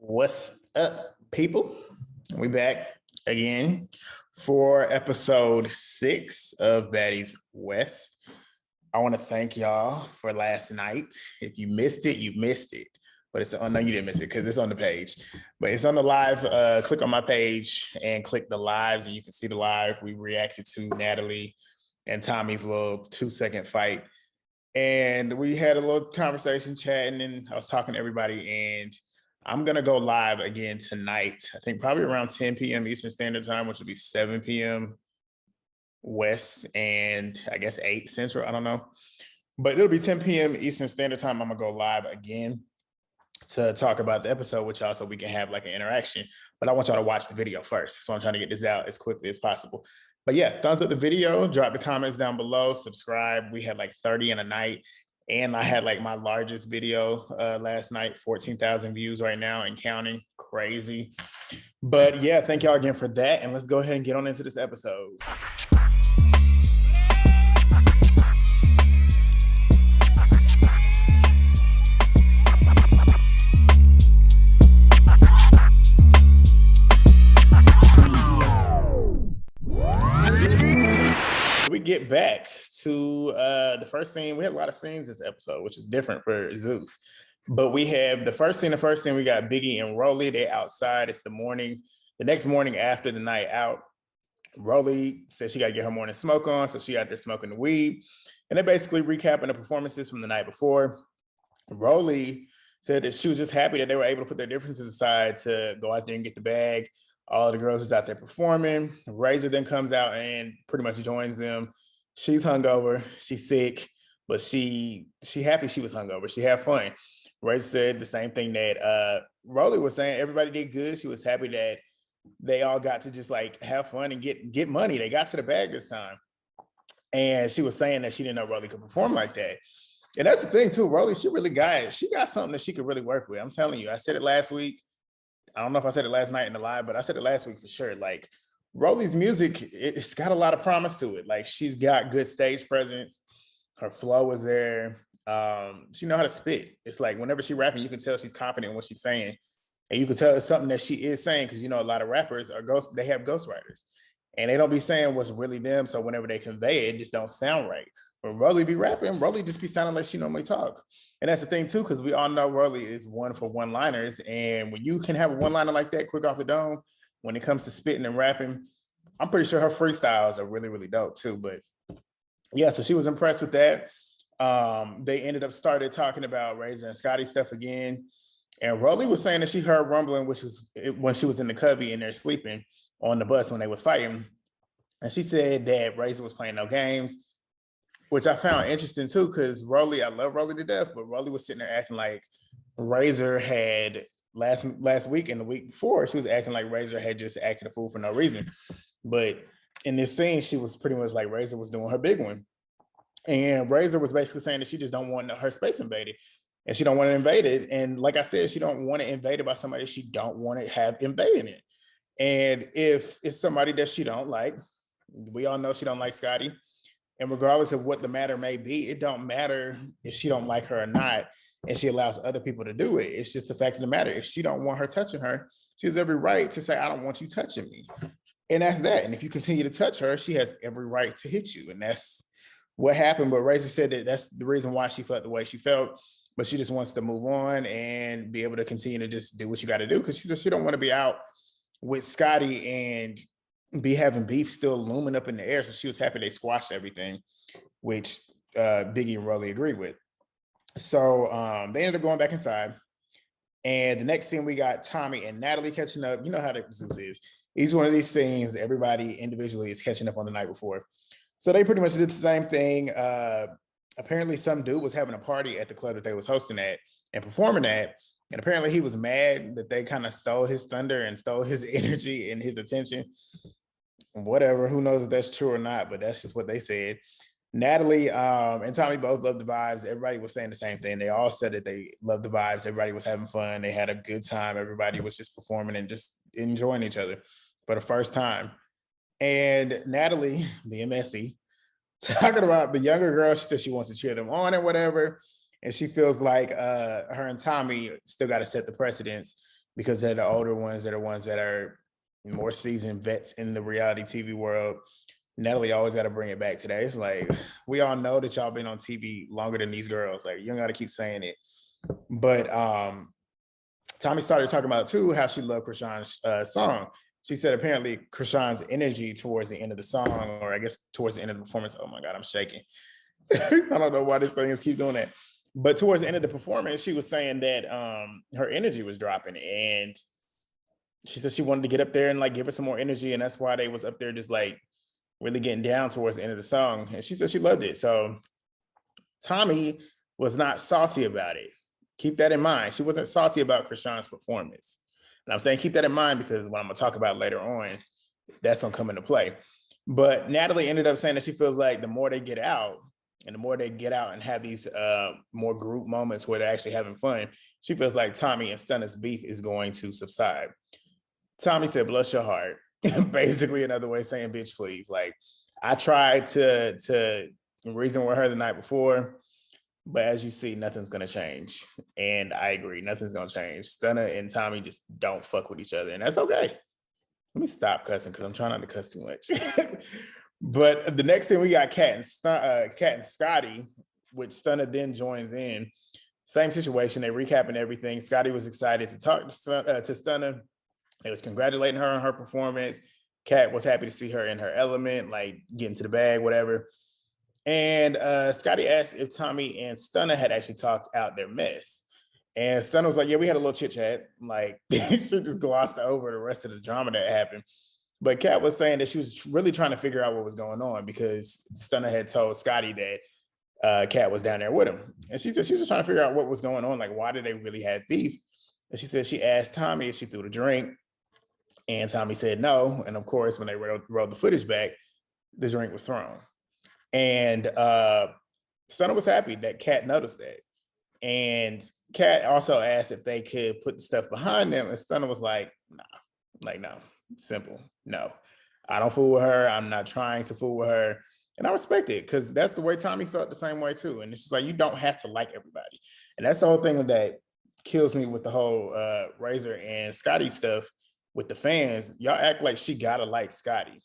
What's up, people? We back again for episode 6 of Baddies West. I want to thank y'all for last night. If you missed it, you missed it. But it's no, you didn't miss it because it's on the page. But it's on the live. Click on my page and click the lives, and you can see the live. We reacted to Natalie and Tommie's little 2-second fight. And we had a little conversation chatting, and I was talking to everybody, and I'm going to go live again tonight. I think probably around 10 p.m. Eastern Standard Time, which will be 7 p.m. West and I guess 8 Central. I don't know. But it'll be 10 p.m. Eastern Standard Time. I'm going to go live again to talk about the episode with y'all so we can have like an interaction. But I want y'all to watch the video first. So I'm trying to get this out as quickly as possible. But yeah, thumbs up the video, drop the comments down below, subscribe. We had like 30 in a night. And I had like my largest video last night, 14,000 views right now and counting. Crazy. But yeah, thank y'all again for that. And let's go ahead and get on into this episode. We get back to the first scene. We had a lot of scenes this episode, which is different for Zeus. But we have the first scene. We got Biggie and Rolly. They're outside. It's the next morning after the night out. Rolly said she got to get her morning smoke on, so she out there smoking the weed. And they're basically recapping the performances from the night before. Rolly said that she was just happy that they were able to put their differences aside to go out there and get the bag. All the girls is out there performing. Razor then comes out and pretty much joins them. She's hungover, she's sick, but she happy she was hungover. She had fun. Razor said the same thing that Rolly was saying. Everybody did good. She was happy that they all got to just like have fun and get money. They got to the bag this time. And she was saying that she didn't know Rolly could perform like that. And that's the thing too, Rolly, she got something that she could really work with. I'm telling you, I said it last week. I don't know if I said it last night in the live, but I said it last week for sure. Like Rolly's music, it's got a lot of promise to it. Like she's got good stage presence. Her flow is there. She know how to spit. It's like whenever she's rapping, you can tell she's confident in what she's saying. And you can tell it's something that she is saying because, you know, a lot of rappers they have ghostwriters and they don't be saying what's really them. So whenever they convey it, just don't sound right. When Rolly be rapping, Rolly just be sounding like she normally talk. And that's the thing too, because we all know Rolly is one for one-liners. And when you can have a one-liner like that quick off the dome, when it comes to spitting and rapping, I'm pretty sure her freestyles are really, really dope too. But yeah, so she was impressed with that. They started talking about Razor and Scotty stuff again. And Rolly was saying that she heard rumbling, which was when she was in the cubby and they're sleeping on the bus when they was fighting. And she said that Razor was playing no games, which I found interesting too, because Rolly, I love Rolly to death, but Rolly was sitting there acting like Razor had last week and the week before, she was acting like Razor had just acted a fool for no reason. But in this scene, she was pretty much like Razor was doing her big one. And Razor was basically saying that she just don't want her space invaded. And she don't want to invade it. And like I said, she don't want it invaded by somebody she don't want to have invading it. And if it's somebody that she don't like, we all know she don't like Scotty. And regardless of what the matter may be, it don't matter if she don't like her or not, and she allows other people to do it. It's just the fact of the matter. If she don't want her touching her, she has every right to say, I don't want you touching me. And that's that. And if you continue to touch her, she has every right to hit you. And that's what happened. But Razor said that that's the reason why she felt the way she felt. But she just wants to move on and be able to continue to just do what you got to do. Because she said she don't want to be out with Scotty and be having beef still looming up in the air. So she was happy they squashed everything, which Biggie and Rolly agreed with. So they ended up going back inside. And the next scene, we got Tommie and Natalie catching up. You know how the Zeus is. Each one of these scenes, everybody individually is catching up on the night before. So they pretty much did the same thing. Apparently some dude was having a party at the club that they was hosting at and performing at. And apparently he was mad that they kind of stole his thunder and stole his energy and his attention. Whatever, who knows if that's true or not, but that's just what they said. Natalie and Tommie both loved the vibes. Everybody was saying the same thing. They all said that they loved the vibes. Everybody was having fun. They had a good time. Everybody was just performing and just enjoying each other for the first time. And Natalie, being messy, talking about the younger girl, she said she wants to cheer them on and whatever. And she feels like her and Tommie still got to set the precedence because they're the older ones. They're the ones that are more seasoned vets in the reality TV world. Natalie always got to bring it back today. It's like, we all know that y'all been on TV longer than these girls. Like, you don't got to keep saying it. But Tommie started talking about too how she loved Chrisean's song. She said apparently Chrisean's energy towards the end of the song, or I guess towards the end of the performance. Oh my God, I'm shaking. I don't know why this thing is keep doing that. But towards the end of the performance, she was saying that her energy was dropping, and she said she wanted to get up there and like give her some more energy, and that's why they was up there just like really getting down towards the end of the song. And she said she loved it. So Tommie was not salty about it. Keep that in mind. She wasn't salty about Chrisean's performance. And I'm saying keep that in mind because what I'm gonna talk about later on, that's gonna come into play. But Natalie ended up saying that she feels like the more they get out, and the more they get out and have these more group moments where they're actually having fun, she feels like Tommie and Stunna's beef is going to subside. Tommie said, bless your heart. Basically another way of saying, bitch, please. Like, I tried to reason with her the night before, but as you see, nothing's going to change. And I agree, nothing's going to change. Stunna and Tommie just don't fuck with each other, and that's okay. Let me stop cussing because I'm trying not to cuss too much. But the next thing we got Kat and Scotty, which Stunna then joins in. Same situation. They recapping everything. Scotty was excited to talk to Stunna. They was congratulating her on her performance. Kat was happy to see her in her element, like getting to the bag, whatever. And Scotty asked if Tommie and Stunna had actually talked out their mess. And Stunna was like, yeah, we had a little chit chat. Like, she just glossed over the rest of the drama that happened. But Kat was saying that she was really trying to figure out what was going on because Stunna had told Scotty that Kat was down there with him. And she said she was just trying to figure out what was going on. Like, why did they really have beef? And she said she asked Tommie if she threw the drink. And Tommie said no. And of course, when they rolled the footage back, the drink was thrown. And Stunna was happy that Kat noticed that. And Kat also asked if they could put the stuff behind them. And Stunna was like, nah, like, no, simple. No, I don't fool with her. I'm not trying to fool with her. And I respect it because that's the way Tommie felt the same way too. And it's just like, you don't have to like everybody. And that's the whole thing that kills me with the whole Razor and Scotty stuff with the fans. Y'all act like she gotta like Scotty.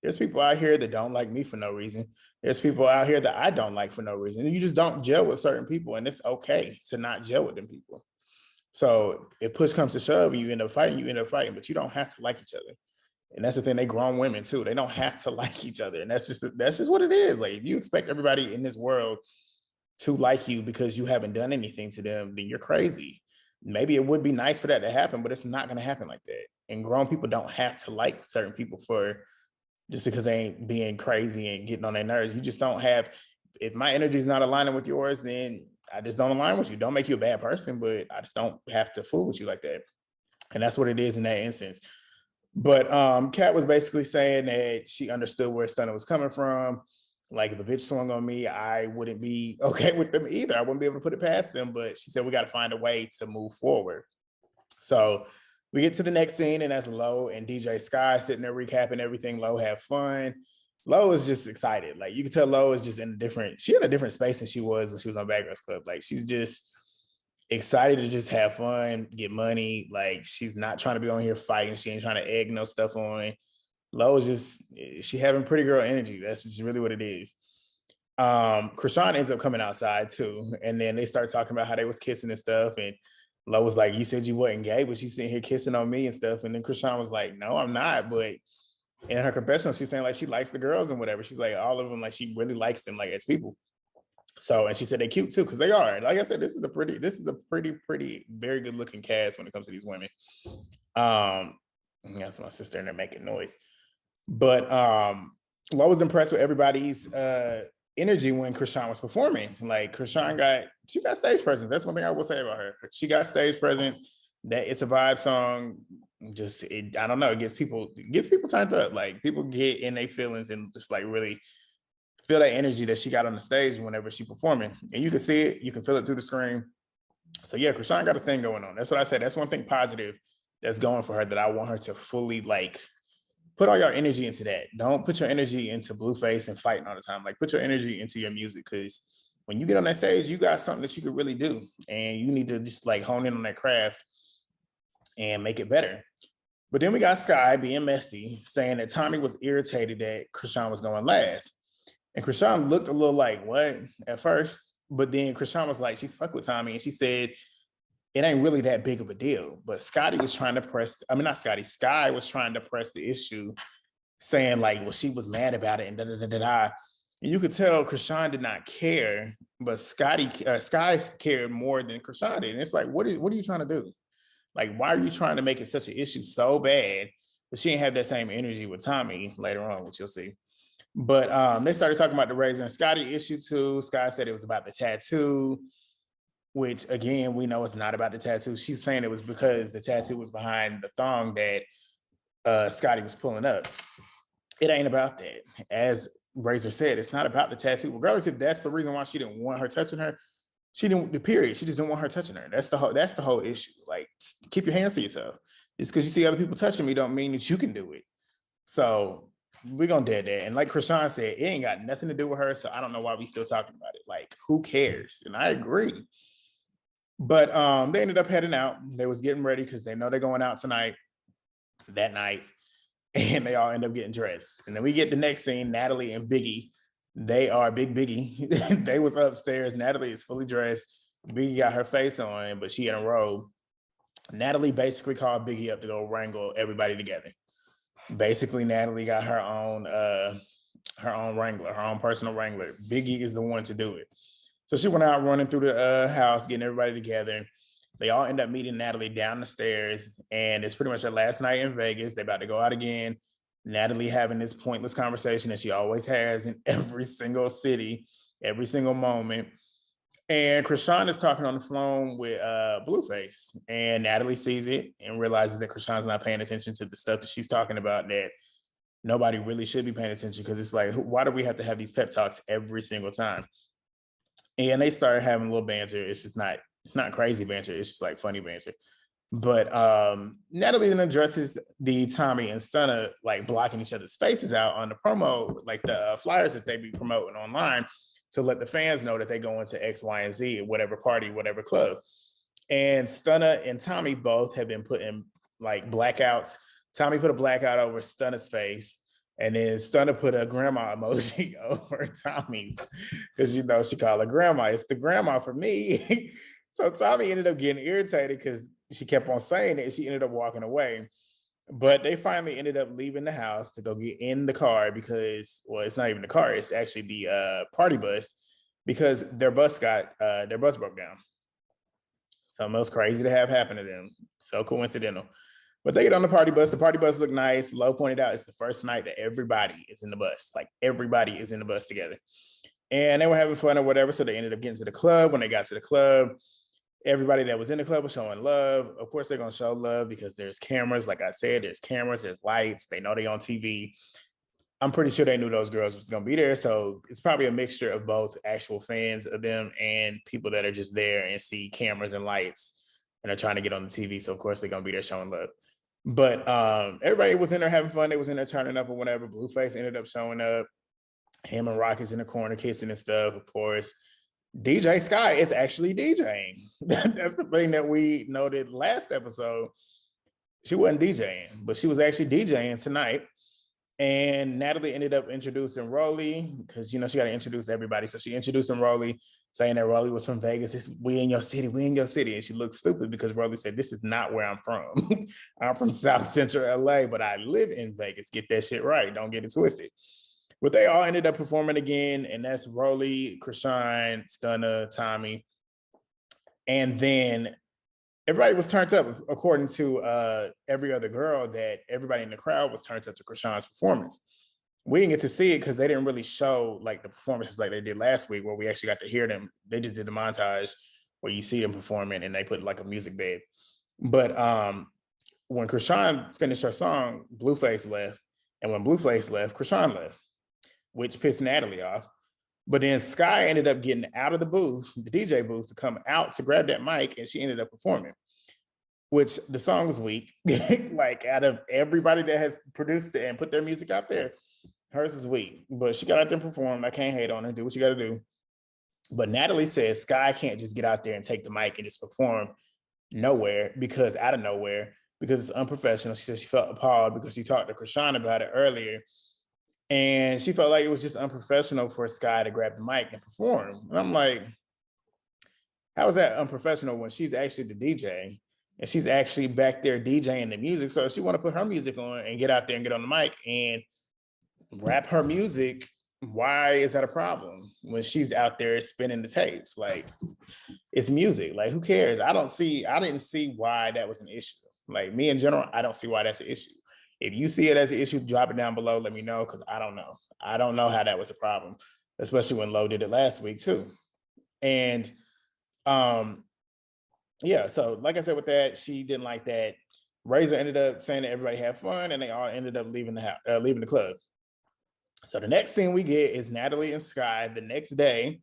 There's people out here that don't like me for no reason. There's people out here that I don't like for no reason. And you just don't gel with certain people, and it's okay to not gel with them people. So if push comes to shove and you end up fighting, but you don't have to like each other. And that's the thing, they grown women too. They don't have to like each other. And that's just what it is. Like, if you expect everybody in this world to like you because you haven't done anything to them, then you're crazy. Maybe it would be nice for that to happen, but it's not going to happen like that. And grown people don't have to like certain people for just because they ain't being crazy and getting on their nerves. You just don't have, if my energy is not aligning with yours, then I just don't align with you. Don't make you a bad person, but I just don't have to fool with you like that. And that's what it is in that instance. But Kat was basically saying that she understood where Stunna was coming from. Like, if a bitch swung on me, I wouldn't be okay with them either. I wouldn't be able to put it past them. But she said we got to find a way to move forward. So we get to the next scene, and that's Lo and DJ Sky sitting there recapping everything. Lo have fun. Lo is just excited. Like, you can tell Lo is just in a different space than she was when she was on Bad Girls Club. Like, she's just excited to just have fun, get money. Like, she's not trying to be on here fighting. She ain't trying to egg no stuff on. Lo is just, she having pretty girl energy. That's just really what it is. Chrisean ends up coming outside too. And then they start talking about how they was kissing and stuff. And Lo was like, you said you wasn't gay, but you sitting here kissing on me and stuff. And then Chrisean was like, no, I'm not. But in her confessional, she's saying like she likes the girls and whatever. She's like, all of them, like she really likes them like as people. So, and she said they cute too, because they are. Like I said, this is a pretty, very good looking cast when it comes to these women. That's my sister and they're making noise. But Lo was impressed with everybody's energy when Chrisean was performing. Like, Chrisean she got stage presence. That's one thing I will say about her. She got stage presence. That it's a vibe song. Just I don't know. It gets people turned up. Like, people get in their feelings and just like really feel that energy that she got on the stage whenever she performing. And you can see it. You can feel it through the screen. So yeah, Chrisean got a thing going on. That's what I said. That's one thing positive that's going for her that I want her to fully like put all your energy into that. Don't put your energy into Blueface and fighting all the time. Like, put your energy into your music, because when you get on that stage, you got something that you could really do. And you need to just like hone in on that craft and make it better. But then we got Sky being messy, saying that Tommie was irritated that Chrisean was going last. And Chrisean looked a little like, what, at first? But then Chrisean was like, she fucked with Tommie, and she said, it ain't really that big of a deal. But Scotty was trying to not Scotty, Sky was trying to press the issue, saying like, well, she was mad about it and da-da-da-da-da. And you could tell Chrisean did not care, but Sky cared more than Chrisean did. And it's like, what are you trying to do? Like, why are you trying to make it such an issue so bad? But she didn't have that same energy with Tommie later on, which you'll see. But they started talking about the Razor and Scotty issue too. Sky said it was about the tattoo, which again, we know it's not about the tattoo. She's saying it was because the tattoo was behind the thong that Scotty was pulling up. It ain't about that. As Razor said, it's not about the tattoo. Regardless if that's the reason why she didn't want her touching her, she didn't, the period. She just didn't want her touching her. That's the whole issue. Like, keep your hands to yourself. Just because you see other people touching me don't mean that you can do it. So we're gonna dead that. And like Chrisean said, it ain't got nothing to do with her. So I don't know why we still talking about it. Like, who cares? And I agree. But they ended up heading out. They was getting ready because they know they're going out that night. And they all end up getting dressed. And then we get the next scene, Natalie and Biggie. They are Big Biggie. They was upstairs. Natalie is fully dressed. Biggie got her face on, but she in a robe. Natalie basically called Biggie up to go wrangle everybody together. Basically, Natalie got her own wrangler, her own personal wrangler. Biggie is the one to do it. So she went out running through the house, getting everybody together. They all end up meeting Natalie down the stairs, and it's pretty much her last night in Vegas. They're about to go out again. Natalie having this pointless conversation that she always has in every single city, every single moment. And Chrisean is talking on the phone with Blueface, and Natalie sees it and realizes that Chrisean's not paying attention to the stuff that she's talking about that nobody really should be paying attention, because it's like, why do we have to have these pep talks every single time? And they started having a little banter. It's not crazy banter. It's just like funny banter. But Natalie then addresses the Tommie and Stunna like blocking each other's faces out on the promo, like the flyers that they be promoting online, to let the fans know that they go into X, Y, and Z, whatever party, whatever club. And Stunna and Tommie both have been putting like blackouts. Tommie put a blackout over Stunna's face, and then Stunna put a grandma emoji over Tommie's, because you know she called her grandma. It's the grandma for me. So Tommie ended up getting irritated because she kept on saying it. She ended up walking away. But they finally ended up leaving the house to go get in the car because, well, it's not even the car. It's actually the party bus, because their bus broke down. Something else crazy to have happen to them. So coincidental. But they get on the party bus. The party bus looked nice. Lo pointed out it's the first night that everybody is in the bus. Like, everybody is in the bus together. And they were having fun or whatever. So they ended up getting to the club. When they got to the club, everybody that was in the club was showing love. Of course, they're going to show love because there's cameras. Like I said, there's cameras, there's lights. They know they're on TV. I'm pretty sure they knew those girls was going to be there. So it's probably a mixture of both actual fans of them and people that are just there and see cameras and lights and are trying to get on the TV. So of course they're going to be there showing love. But everybody was in there having fun. They was in there turning up or whatever. Blueface ended up showing up. Him and Rocket's in the corner kissing and stuff, of course. DJ Sky is actually DJing. That's the thing that we noted last episode. She wasn't DJing, but she was actually DJing tonight. And Natalie ended up introducing Rolly, because, you know, she got to introduce everybody. So she introduced him Rolly, saying that Rolly was from Vegas. We in your city, we in your city. And she looked stupid because Rolly said, this is not where I'm from. I'm from South Central LA, but I live in Vegas. Get that shit right. Don't get it twisted. But they all ended up performing again, and that's Rolly, Chrisean, Stunna, Tommie. And then everybody was turned up, according to every other girl, that everybody in the crowd was turned up to Chrisean's performance. We didn't get to see it because they didn't really show like the performances like they did last week, where we actually got to hear them. They just did the montage where you see them performing and they put like a music bed. But when Chrisean finished her song, Blueface left. And when Blueface left, Chrisean left, which pissed Natalie off. But then Sky ended up getting out of the booth, the DJ booth, to come out to grab that mic, and she ended up performing, which the song was weak. Like, out of everybody that has produced it and put their music out there, hers is weak. But she got out there and performed. I can't hate on her. Do what you got to do. But Natalie says Sky can't just get out there and take the mic and just perform nowhere, because out of nowhere, because it's unprofessional. She said she felt appalled because she talked to Chrisean about it earlier. And she felt like it was just unprofessional for Sky to grab the mic and perform. And I'm like, how is that unprofessional when she's actually the DJ and she's actually back there DJing the music? So if she want to put her music on and get out there and get on the mic and rap her music, why is that a problem when she's out there spinning the tapes? Like, it's music. Like, who cares? I didn't see why that was an issue. Like, me in general, I don't see why that's an issue. If you see it as an issue, drop it down below. Let me know, because I don't know. I don't know how that was a problem, especially when Lo did it last week too. And yeah, so like I said with that, she didn't like that. Razor ended up saying that everybody had fun, and they all ended up leaving the house, leaving the club. So the next scene we get is Natalie and Sky the next day.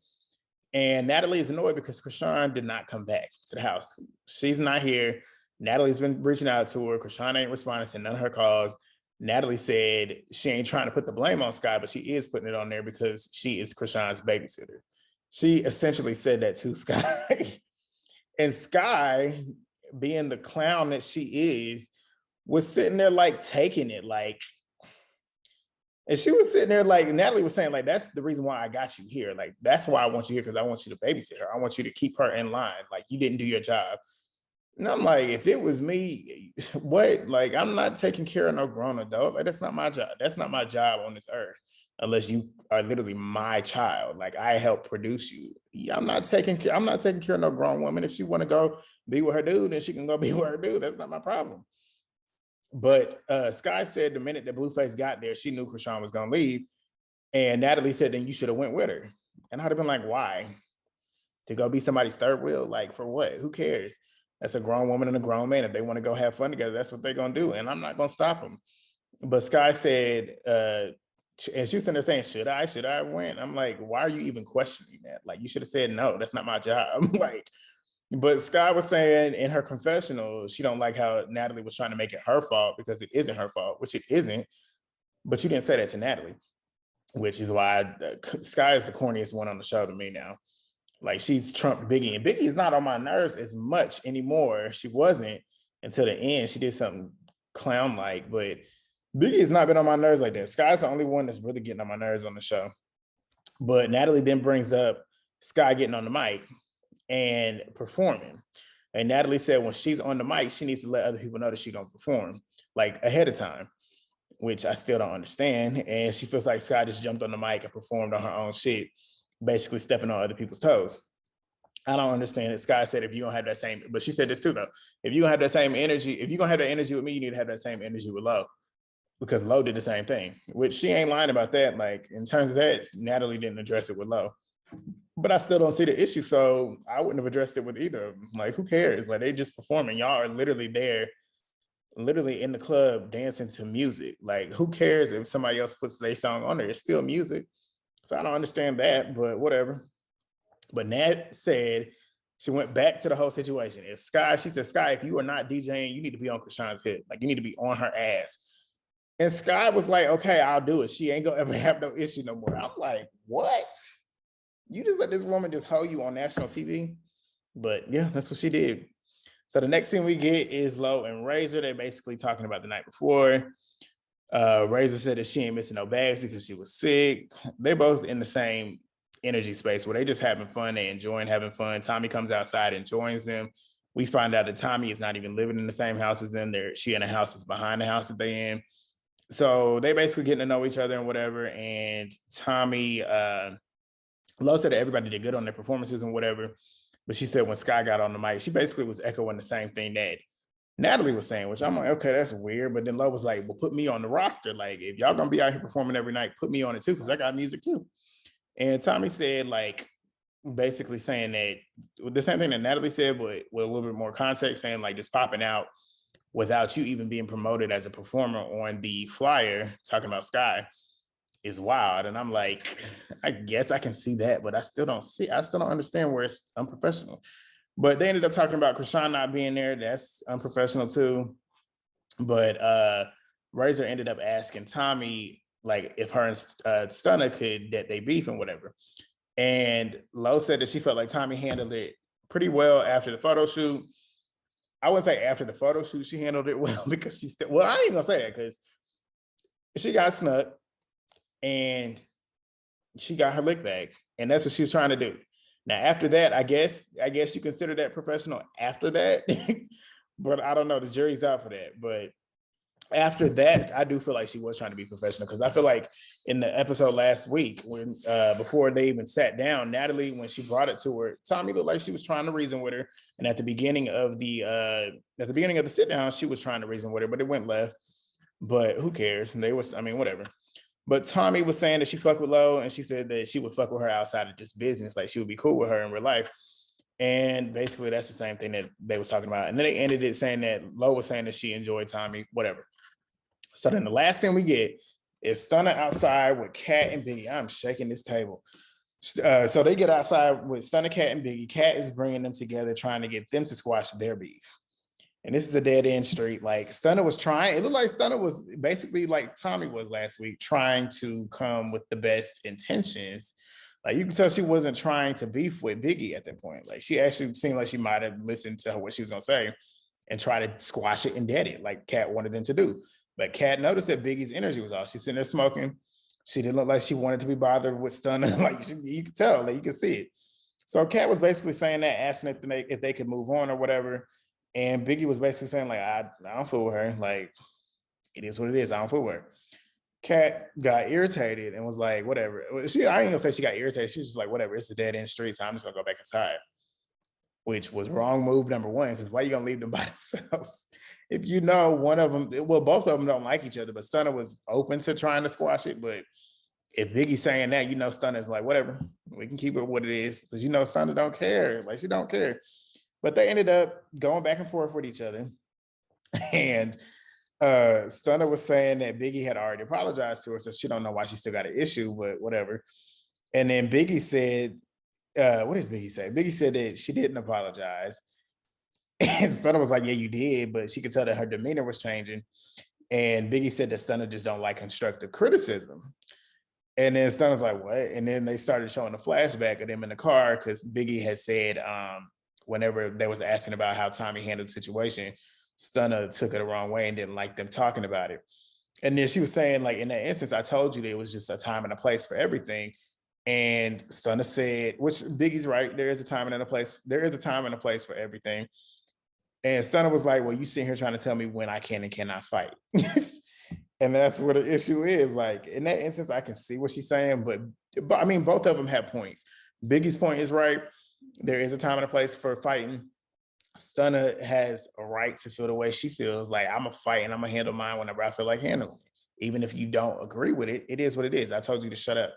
And Natalie is annoyed because Chrisean did not come back to the house. She's not here. Natalie's been reaching out to her. Chrisean ain't responding to none of her calls. Natalie said she ain't trying to put the blame on Sky, but she is putting it on there because she is Chrisean's babysitter. She essentially said that to Sky. And Sky, being the clown that she is, was sitting there like taking it like, and she was sitting there like, Natalie was saying like, that's the reason why I got you here. Like, that's why I want you here, because I want you to babysit her. I want you to keep her in line. Like, you didn't do your job. And I'm like, if it was me, what? Like, I'm not taking care of no grown adult. Like, that's not my job. That's not my job on this earth, unless you are literally my child. Like, I help produce you. Yeah, I'm not taking care of no grown woman. If she want to go be with her dude, then she can go be with her dude. That's not my problem. But Sky said the minute that Blueface got there, she knew Chrisean was gonna leave. And Natalie said, then you should have went with her. And I'd have been like, why? To go be somebody's third wheel? Like, for what? Who cares? That's a grown woman and a grown man. If they want to go have fun together, that's what they're gonna do. And I'm not gonna stop them. But Sky said, and she was sitting there saying, should I win? I'm like, why are you even questioning that? Like, you should have said no, that's not my job. Like, but Sky was saying in her confessional, she don't like how Natalie was trying to make it her fault because it isn't her fault, which it isn't. But you didn't say that to Natalie, which is why Sky is the corniest one on the show to me now. Like, she's trumped Biggie, and Biggie is not on my nerves as much anymore. She wasn't until the end. She did something clown-like, but Biggie has not been on my nerves like that. Sky's the only one that's really getting on my nerves on the show. But Natalie then brings up Sky getting on the mic and performing. And Natalie said when she's on the mic, she needs to let other people know that she's gonna perform, like, ahead of time, which I still don't understand. And she feels like Sky just jumped on the mic and performed on her own shit, basically stepping on other people's toes. I don't understand it. Sky said if you don't have that same, but she said this too though, if you don't have that same energy, if you're gonna have that energy with me, you need to have that same energy with Lo, because Lo did the same thing, which she ain't lying about that. Like, in terms of that, Natalie didn't address it with Lo. But I still don't see the issue, so I wouldn't have addressed it with either of them. Like, who cares? Like, they just performing. Y'all are literally there, literally in the club dancing to music. Like, who cares if somebody else puts their song on there? It's still music. So I don't understand that, but whatever. But Nat said she went back to the whole situation. If Sky, she said, Sky, if you are not DJing, you need to be on Chrisean's hit. Like, you need to be on her ass. And Sky was like, okay, I'll do it. She ain't gonna ever have no issue no more. I'm like, what? You just let this woman just hold you on national TV? But yeah, that's what she did. So the next thing we get is Lo and Razor. They're basically talking about the night before. Razor said that she ain't missing no bags because she was sick. They're both in the same energy space where they just having fun. They enjoying having fun. Tommie comes outside and joins them. We find out that Tommie is not even living in the same house as them. She in a house that's behind the house that they in. So they basically getting to know each other and whatever. And Tommie, Lo said that everybody did good on their performances and whatever. But she said when Sky got on the mic, she basically was echoing the same thing that Natalie was saying, which I'm like, okay, that's weird. But then Lo was like, well, put me on the roster. Like, if y'all gonna be out here performing every night, put me on it too, because I got music too. And Tommie said, like, basically saying that the same thing that Natalie said, but with a little bit more context, saying like just popping out without you even being promoted as a performer on the flyer, talking about Sky, is wild. And I'm like, I guess I can see that, but I still don't understand where it's unprofessional. But they ended up talking about Chrisean not being there. That's unprofessional too. But Razor ended up asking Tommie, like, if her and Stunna could, that they beef and whatever. And Lo said that she felt like Tommie handled it pretty well after the photo shoot. I wouldn't say after the photo shoot, she handled it well because she still, well, I ain't even gonna say that because she got snuck and she got her lick back. And that's what she was trying to do. Now, after that, I guess you consider that professional after that. But I don't know. The jury's out for that. But after that, I do feel like she was trying to be professional because I feel like in the episode last week, when before they even sat down, Natalie, when she brought it to her, Tommie looked like she was trying to reason with her. And at the beginning of the sit down, she was trying to reason with her, but it went left. But who cares? And they was, I mean, whatever. But Tommie was saying that she fucked with Lo, and she said that she would fuck with her outside of just business, like she would be cool with her in real life. And basically, that's the same thing that they was talking about. And then they ended it saying that Lo was saying that she enjoyed Tommie, whatever. So then the last thing we get is Stunna outside with Kat and Biggie. I'm shaking this table. So they get outside with Stunna, Kat, and Biggie. Kat is bringing them together, trying to get them to squash their beef. And this is a dead end street. Like Stunna was trying, it looked like Stunna was basically like Tommie was last week, trying to come with the best intentions. Like you can tell she wasn't trying to beef with Biggie at that point. Like she actually seemed like she might have listened to what she was gonna say and try to squash it and dead it, like Kat wanted them to do. But Kat noticed that Biggie's energy was off. She's sitting there smoking. She didn't look like she wanted to be bothered with Stunna. Like you could tell, like you could see it. So Kat was basically saying that, asking if they could move on or whatever. And Biggie was basically saying, like, I don't fool with her. Like, it is what it is. I don't fool with her. Kat got irritated and was like, whatever. I ain't gonna say she got irritated. She was just like, whatever, it's a dead end street, so I'm just gonna go back inside. Which was wrong move number one, because why are you gonna leave them by themselves? If you know one of them, well, both of them don't like each other, but Stunna was open to trying to squash it. But if Biggie's saying that, you know, Stunna's like, whatever, we can keep it what it is. Because you know, Stunna don't care. Like, she don't care. But they ended up going back and forth with each other. And Stunna was saying that Biggie had already apologized to her, so she don't know why she still got an issue, but whatever. And then Biggie said, what did Biggie say? Biggie said that she didn't apologize. And Stunna was like, yeah, you did, but she could tell that her demeanor was changing. And Biggie said that Stunna just don't like constructive criticism. And then Stunna's like, what? And then they started showing a flashback of them in the car because Biggie had said, whenever they was asking about how Tommie handled the situation, Stunna took it the wrong way and didn't like them talking about it. And then she was saying, like, in that instance, I told you there was just a time and a place for everything. And Stunna said, which Biggie's right, there is a time and a place. There is a time and a place for everything. And Stunna was like, well, you sitting here trying to tell me when I can and cannot fight. And that's what the issue is. Like, in that instance, I can see what she's saying, but I mean, both of them have points. Biggie's point is right. There is a time and a place for fighting. Stunna has a right to feel the way she feels. Like, I'm a fight and I'm gonna handle mine whenever I feel like handling it. Even if you don't agree with it, it is what it is. I told you to shut up.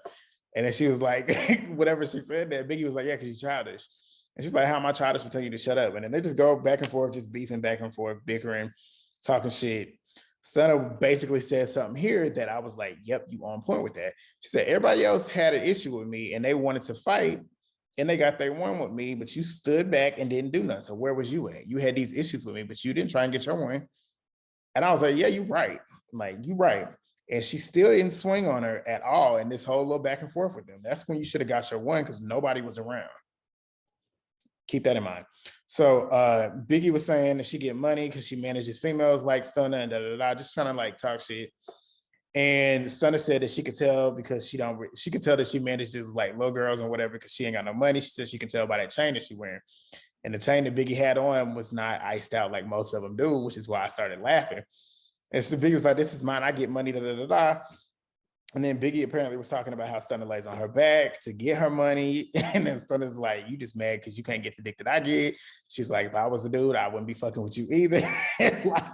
And then she was like, whatever she said that, Biggie was like, yeah, because you're childish. And she's like, how am I childish for telling you to shut up? And then they just go back and forth, just beefing back and forth, bickering, talking shit. Stunna basically said something here that I was like, yep, you on point with that. She said, everybody else had an issue with me and they wanted to fight and they got their one with me, but you stood back and didn't do nothing. So where was you at? You had these issues with me, but you didn't try and get your one. And I was like, yeah, you're right. Like, you're right. And she still didn't swing on her at all in this whole little back and forth with them. That's when you should have got your one because nobody was around. Keep that in mind. So Biggie was saying that she get money because she manages females like Stunna and da-da-da, just trying to like talk shit. And Stunna said that she could tell because she could tell that she manages like little girls and whatever because she ain't got no money. She said she can tell by that chain that she wearing. And the chain that Biggie had on was not iced out like most of them do, which is why I started laughing. And so Biggie was like, this is mine, I get money, da-da-da-da. And then Biggie apparently was talking about how Stunna lays on her back to get her money. And then Stunna's like, you just mad because you can't get the dick that I get. She's like, if I was a dude, I wouldn't be fucking with you either. And like,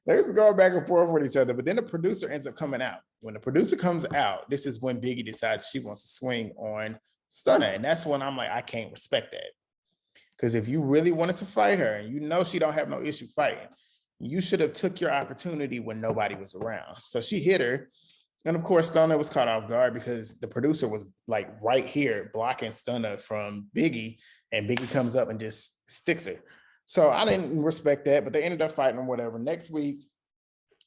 they're just going back and forth with each other. But then the producer ends up coming out. When the producer comes out, this is when Biggie decides she wants to swing on Stunna. And that's when I'm like, I can't respect that. Because if you really wanted to fight her and you know she don't have no issue fighting, you should have took your opportunity when nobody was around. So she hit her. And of course, Stunna was caught off guard because the producer was like right here blocking Stunna from Biggie, and Biggie comes up and just sticks her. So I didn't respect that, but they ended up fighting or whatever. Next week,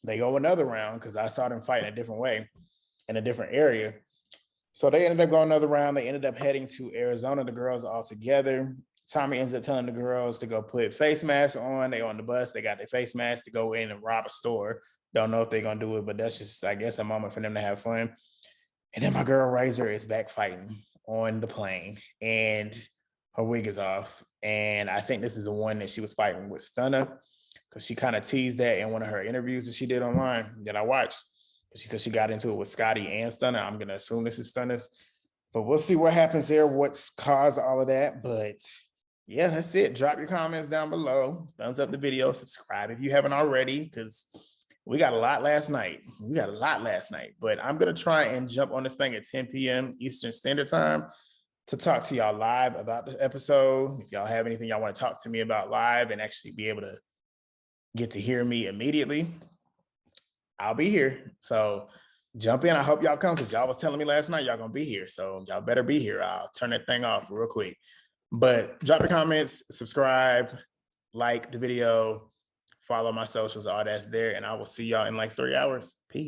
they go another round because I saw them fight in a different way in a different area. So they ended up going another round. They ended up heading to Arizona, the girls all together, Tommie ends up telling the girls to go put face masks on. They on the bus. They got their face masks to go in and rob a store. Don't know if they're going to do it, but that's just, I guess, a moment for them to have fun. And then my girl Razor is back fighting on the plane, and her wig is off. And I think this is the one that she was fighting with Stunna, because she kind of teased that in one of her interviews that she did online that I watched. She said she got into it with Scotty and Stunna. I'm going to assume this is Stunna's, but we'll see what happens there, what's caused all of that. But yeah, that's it. Drop your comments down below. Thumbs up the video. Subscribe if you haven't already, because we got a lot last night. But I'm going to try and jump on this thing at 10 p.m. Eastern Standard Time to talk to y'all live about the episode. If y'all have anything y'all want to talk to me about live and actually be able to get to hear me immediately, I'll be here. So jump in. I hope y'all come, because y'all was telling me last night y'all gonna be here. So y'all better be here. I'll turn that thing off real quick. But drop your comments, subscribe, like the video, follow my socials, all that's there. And I will see y'all in like 3 hours. Peace.